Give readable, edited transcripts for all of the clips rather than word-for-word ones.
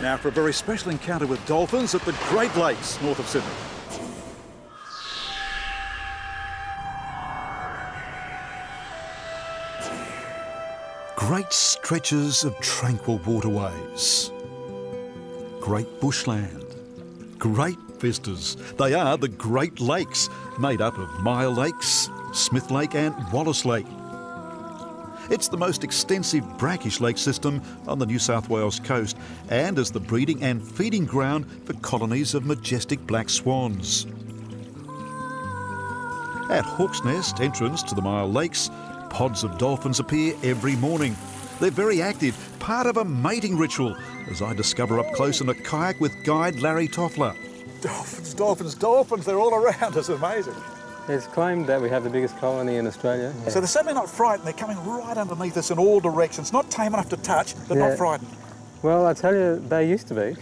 Now for a very special encounter with dolphins at the Great Lakes, north of Sydney. Great stretches of tranquil waterways. Great bushland. Great vistas. They are the Great Lakes, made up of Mile Lakes, Smith Lake and Wallace Lake. It's the most extensive brackish lake system on the New South Wales coast and is the breeding and feeding ground for colonies of majestic black swans. At Hawk's Nest, entrance to the Mile Lakes, pods of dolphins appear every morning. They're very active, part of a mating ritual, as I discover up close in a kayak with guide Larry Toffler. Dolphins, dolphins, dolphins, they're all around us, amazing. It's claimed that we have the biggest colony in Australia. So they're certainly not frightened, they're coming right underneath us in all directions, not tame enough to touch, but not frightened. Well, I tell you, they used to be.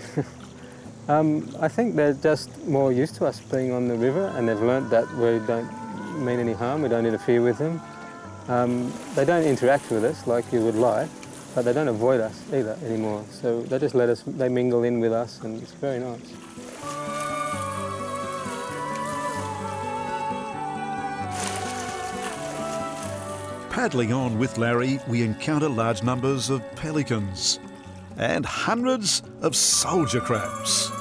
I think they're just more used to us being on the river, and they've learnt that we don't mean any harm, we don't interfere with them. They don't interact with us like you would like, but they don't avoid us either anymore. So they just let us, they mingle in with us, and it's very nice. Paddling on with Larry, we encounter large numbers of pelicans and hundreds of soldier crabs.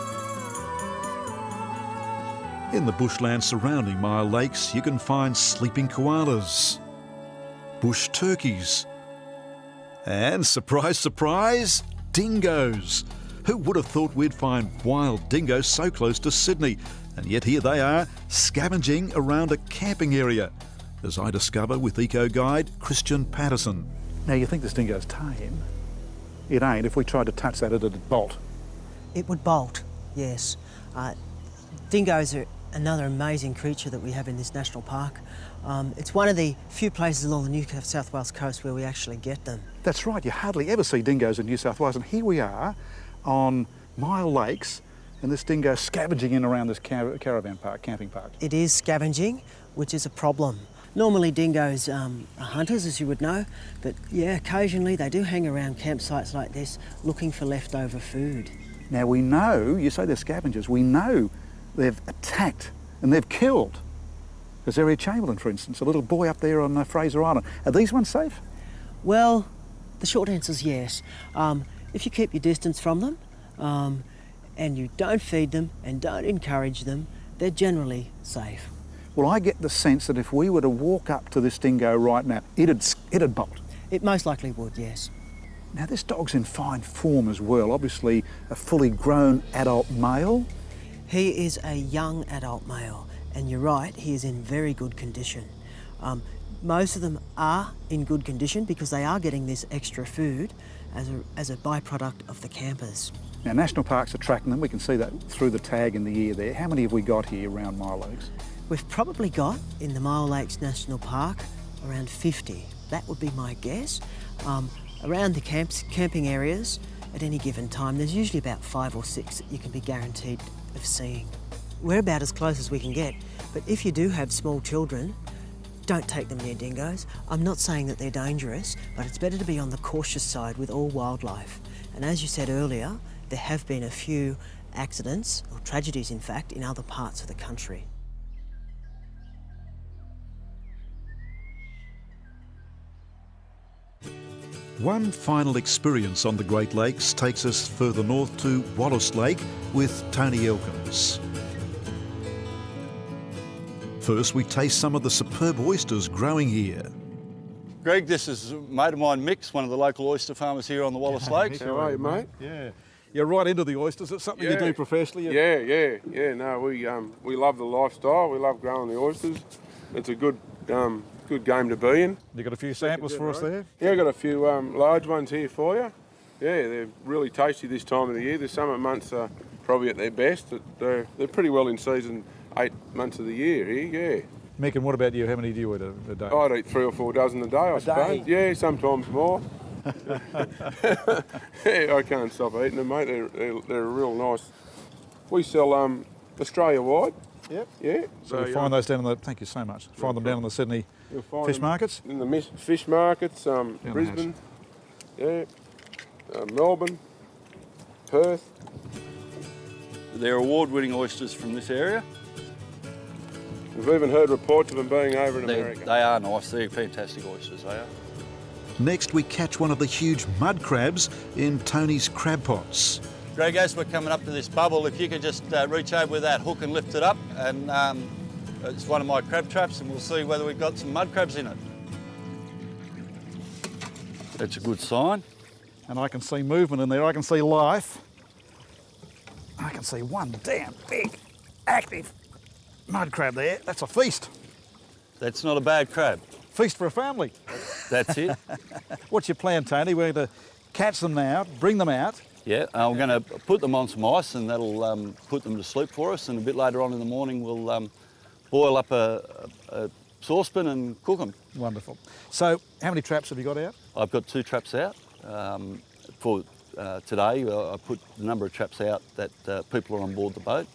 In the bushland surrounding Mile Lakes, you can find sleeping koalas, bush turkeys, and surprise, surprise, dingoes. Who would have thought we'd find wild dingoes so close to Sydney? And yet here they are, scavenging around a camping area, as I discover with eco-guide Christian Patterson. Now you think this dingo's tame? It ain't. If we tried to touch that, it'd bolt. It would bolt, yes. Dingoes are another amazing creature that we have in this national park. It's one of the few places along the New South Wales coast where we actually get them. That's right, you hardly ever see dingoes in New South Wales, and here we are on Mile Lakes, and this dingo scavenging in around this caravan park, camping park. It is scavenging, which is a problem. Normally dingoes are hunters, as you would know, but yeah, occasionally they do hang around campsites like this looking for leftover food. Now we know, you say they're scavengers, we know they've attacked and they've killed Azaria Chamberlain, for instance, a little boy up there on Fraser Island. Are these ones safe? Well, the short answer is yes. If you keep your distance from them and you don't feed them and don't encourage them, they're generally safe. Well, I get the sense that if we were to walk up to this dingo right now, it'd bolt. It most likely would, yes. Now, this dog's in fine form as well. Obviously, a fully grown adult male. He is a young adult male, and you're right, he is in very good condition. Most of them are in good condition because they are getting this extra food as a byproduct of the campers. Now, national parks are tracking them. We can see that through the tag in the ear there. How many have we got here around Mile Lakes? We've probably got, in the Mile Lakes National Park, around 50. That would be my guess. Around the camping areas, at any given time, there's usually about 5 or 6 that you can be guaranteed of seeing. We're about as close as we can get, but if you do have small children, don't take them near dingoes. I'm not saying that they're dangerous, but it's better to be on the cautious side with all wildlife. And as you said earlier, there have been a few accidents, or tragedies in fact, in other parts of the country. One final experience on the Great Lakes takes us further north to Wallace Lake with Tony Elkins. First, we taste some of the superb oysters growing here. Greg, this is a mate of mine, Mick, one of the local oyster farmers here on the Wallace Lakes. How are you, mate? Yeah. You're right into the oysters. It's something you do professionally. Yeah. No, we love the lifestyle. We love growing the oysters. It's a good game to be in. You got a few samples for us there? Yeah, I've got a few large ones here for you. Yeah, they're really tasty this time of the year. The summer months are probably at their best. They're pretty well in season 8 months of the year here, yeah. Mick, and what about you? How many do you eat a day? I'd eat 3 or 4 dozen a day, I suppose. Yeah, sometimes more. Yeah, I can't stop eating them, mate. They're real nice. We sell Australia-wide. Yep. Yeah. So you find those down in the... Thank you so much. Find them down in the Sydney fish markets? In the fish markets, Brisbane, Melbourne. Perth. They're award-winning oysters from this area. We've even heard reports of them being over in America. They are nice. They're fantastic oysters, they are. Next, we catch one of the huge mud crabs in Tony's crab pots. Greg, as we're coming up to this bubble, if you could just reach over with that hook and lift it up, and it's one of my crab traps, and we'll see whether we've got some mud crabs in it. That's a good sign. And I can see movement in there, I can see life. I can see one damn big, active mud crab there. That's a feast. That's not a bad crab. Feast for a family. That's it. What's your plan, Tony? We're going to catch them now, bring them out. Yeah, we're going to put them on some ice, and that'll put them to sleep for us, and a bit later on in the morning we'll boil up a saucepan and cook them. Wonderful. So, how many traps have you got out? I've got 2 traps out. For today, I put the number of traps out that people are on board the boat.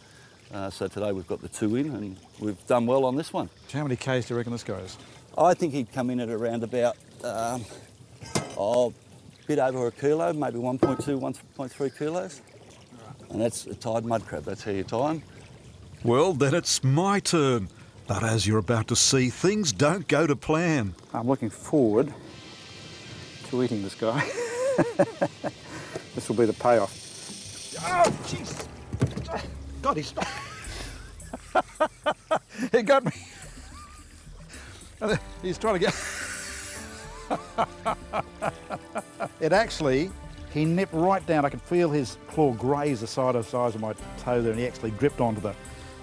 So today we've got the 2 in, and we've done well on this one. How many Ks do you reckon this goes? I think he'd come in at around about a bit over a kilo, maybe 1.2, 1.3 kilos. And that's a tied mud crab. That's how you tie him. Well, then it's my turn. But as you're about to see, things don't go to plan. I'm looking forward to eating this guy. This will be the payoff. Oh, jeez. God, he stopped. He got me. He's trying to get... It actually, he nipped right down. I could feel his claw graze the size of my toe there, and he actually gripped onto the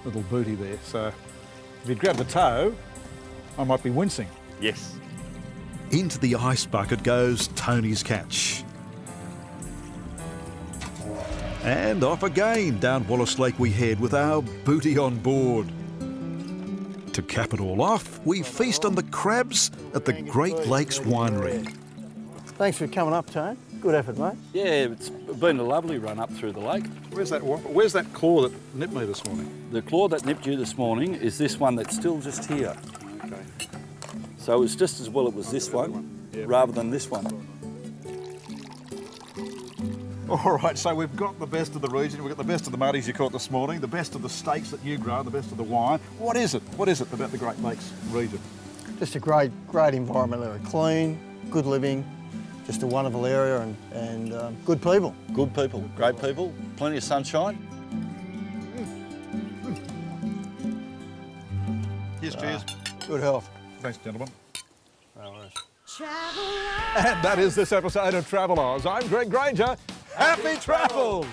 little booty there. So if he'd grabbed the toe, I might be wincing. Yes. Into the ice bucket goes Tony's catch. And off again, down Wallace Lake we head with our booty on board. To cap it all off, we feast on the crabs at the Great Lakes Winery. Thanks for coming up, Tone. Good effort, mate. Yeah, it's been a lovely run up through the lake. Where's that claw that nipped me this morning? The claw that nipped you this morning is this one that's still just here. Okay. So it's just as well it was this one rather than this one. All right, so we've got the best of the region, we've got the best of the muddies you caught this morning, the best of the steaks that you grow, the best of the wine. What is it? What is it about the Great Lakes region? Just a great environment. Very clean, good living, just a wonderful area and good people. Good people, great people, plenty of sunshine. Cheers, cheers. Good health. Thanks, gentlemen. No worries. And that is this episode of Travelers. I'm Greg Grainger. Happy travels!